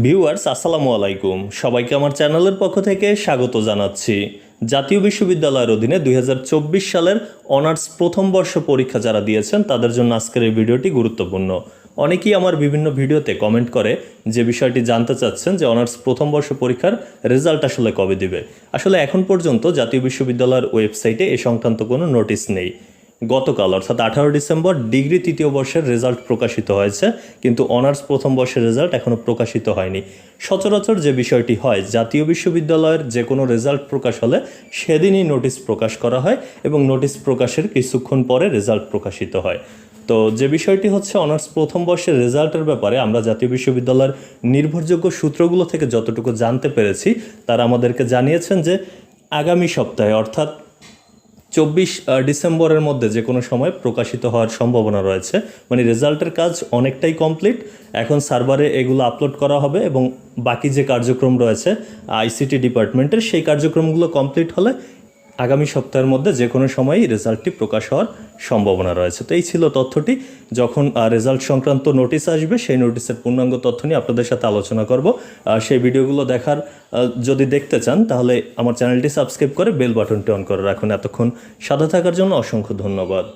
Viewers আসসালামু আলাইকুম, সবাইকে আমার চ্যানেলের পক্ষ থেকে স্বাগত জানাচ্ছি। জাতীয় বিশ্ববিদ্যালয়ের অধীনে 2024 সালের অনার্স প্রথম বর্ষ পরীক্ষা যারা দিয়েছেন তাদের জন্য আজকের এই ভিডিওটি গুরুত্বপূর্ণ। অনেকেই আমার বিভিন্ন ভিডিওতে কমেন্ট করে যে বিষয়টি জানতে চাচ্ছেন যে অনার্স প্রথম বর্ষ পরীক্ষার রেজাল্ট আসলে কবে দিবে। আসলে এখন পর্যন্ত জাতীয় বিশ্ববিদ্যালয়ের ওয়েবসাইটে এ সংক্রান্ত কোনো নোটিশ নেই। গতকাল অর্থাৎ 18 ডিসেম্বর ডিগ্রি তৃতীয় বর্ষের রেজাল্ট প্রকাশিত হয়েছে, কিন্তু অনার্স প্রথম বর্ষের রেজাল্ট এখনও প্রকাশিত হয়নি। সচরাচর যে বিষয়টি হয়, জাতীয় বিশ্ববিদ্যালয়ের যে কোনো রেজাল্ট প্রকাশ হলে সেদিনই নোটিশ প্রকাশ করা হয় এবং নোটিশ প্রকাশের কিছুক্ষণ পরে রেজাল্ট প্রকাশিত হয়। তো যে বিষয়টি হচ্ছে অনার্স প্রথম বর্ষের রেজাল্টের ব্যাপারে আমরা জাতীয় বিশ্ববিদ্যালয়ের নির্ভরযোগ্য সূত্রগুলো থেকে যতটুকু জানতে পেরেছি তারা আমাদেরকে জানিয়েছেন যে আগামী সপ্তাহে অর্থাৎ 24 ডিসেম্বরের মধ্যে যে কোনো সময় প্রকাশিত হওয়ার সম্ভাবনা রয়েছে। মানে রেজাল্টের কাজ অনেকটাই কমপ্লিট, এখন সার্ভারে এগুলো আপলোড করা হবে এবং বাকি যে কার্যক্রম রয়েছে আইসিটি ডিপার্টমেন্টের সেই কার্যক্রমগুলো কমপ্লিট হলে আগামী সপ্তাহের মধ্যে যে কোনো সময়ই রেজাল্টটি প্রকাশ হওয়ার সম্ভাবনা রয়েছে। তো এই ছিল তথ্যটি। যখন রেজাল্ট সংক্রান্ত নোটিশ আসবে সেই নোটিশের পূর্ণাঙ্গ তথ্য নিয়ে আপনাদের সাথে আলোচনা করব। সেই ভিডিওগুলো দেখার যদি দেখতে চান তাহলে আমার চ্যানেলটি সাবস্ক্রাইব করে বেল বাটনটি অন করে রাখুন। এতক্ষণ সাথে থাকার জন্য অসংখ্য ধন্যবাদ।